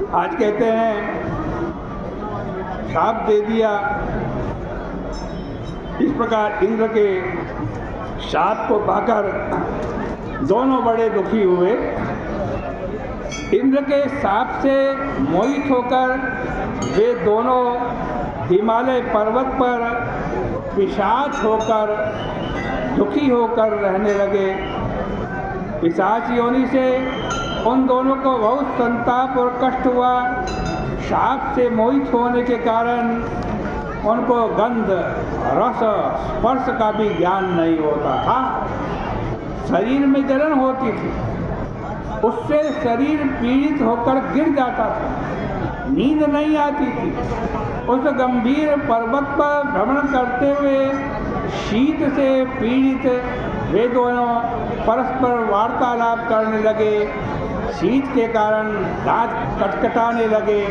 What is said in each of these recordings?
आज कहते हैं शाप दे दिया। इस प्रकार इंद्र के शाप को पाकर दोनों बड़े दुखी हुए। इंद्र के शाप से मोहित होकर वे दोनों हिमालय पर्वत पर पिशाच होकर दुखी होकर रहने लगे। पिशाच योनि से उन दोनों को बहुत संताप और कष्ट हुआ। शाप से मोहित होने के कारण उनको गंध, रस, स्पर्श का भी ज्ञान नहीं होता था। शरीर में जलन होती थी, उससे शरीर पीड़ित होकर गिर जाता था। नींद नहीं आती थी। उस गंभीर पर्वत पर भ्रमण करते हुए शीत से पीड़ित वे दोनों परस्पर वार्तालाप करने लगे। शीत के कारण दांत कटकटाने लगे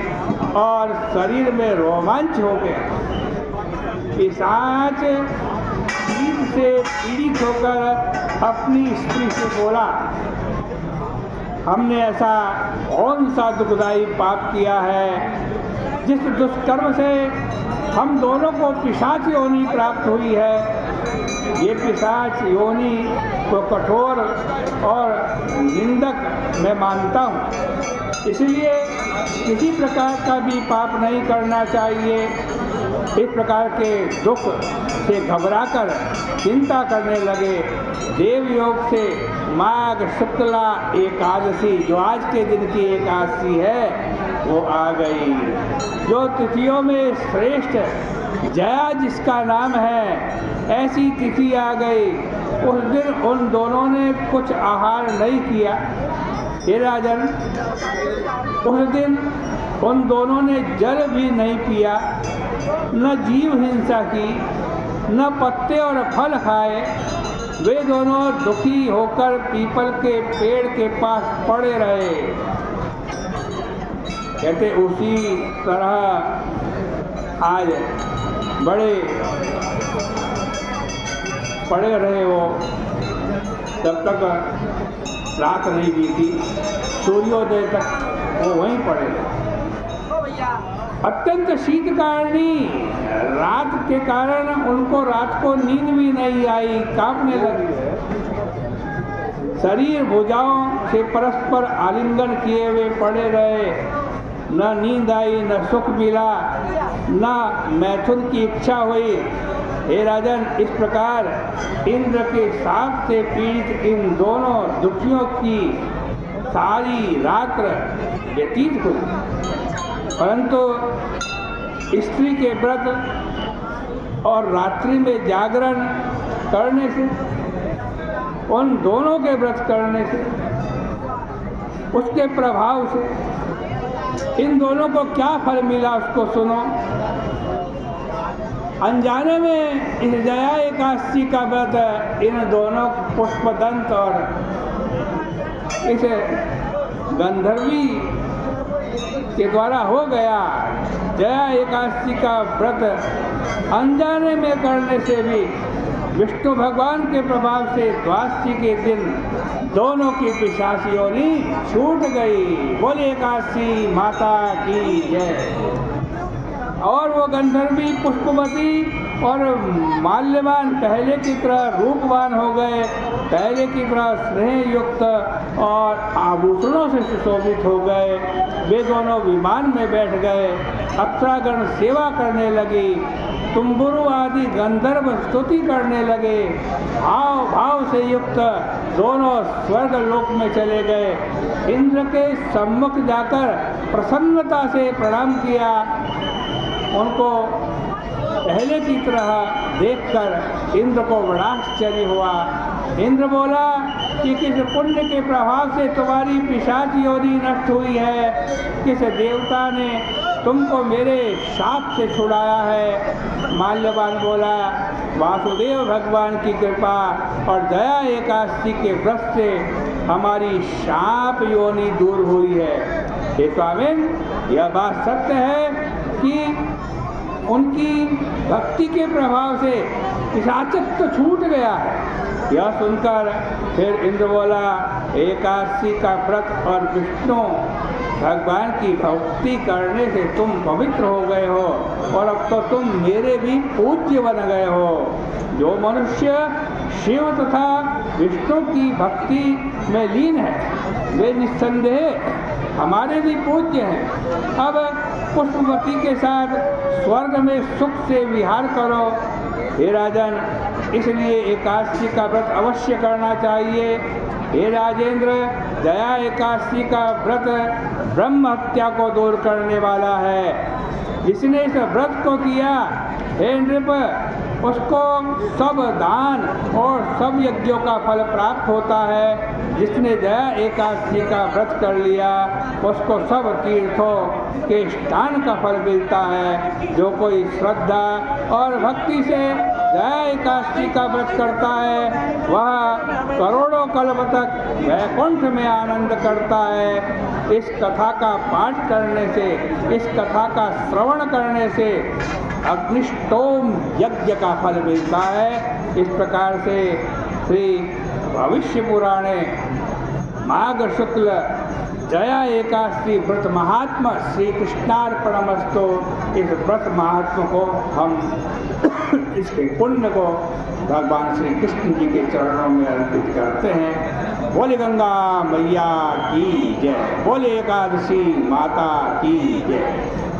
और शरीर में रोमांच हो गया। पिशाच शीत से पीड़ित होकर अपनी स्त्री से बोला, हमने ऐसा कौन सा दुखदायी पाप किया है जिस दुष्कर्म से हम दोनों को पिशाच योनि प्राप्त हुई है। ये पिशाच योनि को कठोर और निंदक मैं मानता हूँ, इसलिए किसी प्रकार का भी पाप नहीं करना चाहिए। इस प्रकार के दुख से घबराकर चिंता करने लगे। देवयोग से माघ शुक्ला एकादशी, जो आज के दिन की एकादशी है, वो आ गई। जो तिथियों में श्रेष्ठ जया जिसका नाम है, ऐसी तिथि आ गई। उस दिन उन दोनों ने कुछ आहार नहीं किया। हे राजन, उस दिन उन दोनों ने जल भी नहीं पिया, न जीव हिंसा की, न पत्ते और फल खाए। वे दोनों दुखी होकर पीपल के पेड़ के पास पड़े रहे। कहते उसी तरह आज बड़े पड़े रहे वो, जब तक रात नहीं बीती, सूर्योदय तक वो वहीं पड़े रहे। अत्यंत शीतकारिणी रात के कारण उनको रात को नींद भी नहीं आई, कांपने लगी। शरीर भुजाओं से परस्पर आलिंगन किए हुए पड़े रहे। न नींद आई, न सुख मिला, न मैथुन की इच्छा हुई। हे राजन, इस प्रकार इंद्र के शाप से पीड़ित इन दोनों दुखियों की सारी रात्र व्यतीत हुई। परंतु स्त्री के व्रत और रात्रि में जागरण करने से, उन दोनों के व्रत करने से, उसके प्रभाव से इन दोनों को क्या फल मिला उसको सुनो। अनजाने में इस जया एकादशी का व्रत इन दोनों पुष्पदंत और इस गंधर्वी के द्वारा हो गया। जया एकादशी का व्रत अनजाने में करने से भी विष्णु भगवान के प्रभाव से द्वादशी के दिन दोनों की पिशाच योनि छूट गई। बोले एकादशी माता की जय। और वो गंधर्वी पुष्पवती और माल्यवान पहले की तरह रूपवान हो गए, पहले की तरह स्नेह युक्त और आभूषणों से सुशोभित हो गए। वे दोनों विमान में बैठ गए। अप्सरागण सेवा करने लगी। तुम्बुरु आदि गंधर्व स्तुति करने लगे। भाव भाव से युक्त दोनों स्वर्ग लोक में चले गए। इंद्र के सम्मुख जाकर प्रसन्नता से प्रणाम किया। उनको पहले की तरह देखकर इंद्र को बड़ा आश्चर्य हुआ। इंद्र बोला कि किस पुण्य के प्रभाव से तुम्हारी पिशाच योनि नष्ट हुई है, किस देवता ने तुमको मेरे शाप से छुड़ाया है। माल्यवान बोला, वासुदेव भगवान की कृपा और दया एकादशी के व्रत से हमारी शाप योनि दूर हुई है। हे स्वामिन, यह बात सत्य है कि उनकी भक्ति के प्रभाव से पिशाचत्व तो छूट गया है। यह सुनकर फिर इंद्र बोला, एकादशी का व्रत और विष्णु भगवान की भक्ति करने से तुम पवित्र हो गए हो और अब तो तुम मेरे भी पूज्य बन गए हो। जो मनुष्य शिव तथा विष्णु की भक्ति में लीन है वे निस्संदेह हमारे भी पूज्य हैं। अब पुष्पवती के साथ स्वर्ग में सुख से विहार करो। हे राजन, इसलिए एकादशी का व्रत अवश्य करना चाहिए। हे राजेंद्र, दया एकादशी का व्रत ब्रह्म हत्या को दूर करने वाला है। जिसने इस व्रत को किया, हे नृप, उसको सब दान और सब यज्ञों का फल प्राप्त होता है। जिसने दया एकादशी का व्रत कर लिया, उसको सब तीर्थों के स्नान का फल मिलता है। जो कोई श्रद्धा और भक्ति से दया एकादशी का व्रत करता है, वह करोड़ों कल्प तक वैकुंठ में आनंद करता है। इस कथा का पाठ करने से, इस कथा का श्रवण करने से अग्निष्टोम यज्ञ का फल मिलता है। इस प्रकार से श्री भविष्य पुराणे माघ शुक्ल जया एकादशी व्रत महात्मा श्री कृष्णार्पणमस्तु, इस व्रत महात्मा को हम इसके पुण्य को भगवान श्री कृष्ण जी के चरणों में अर्पित करते हैं। बोले गंगा मैया की जय, बोले एकादशी माता की जय।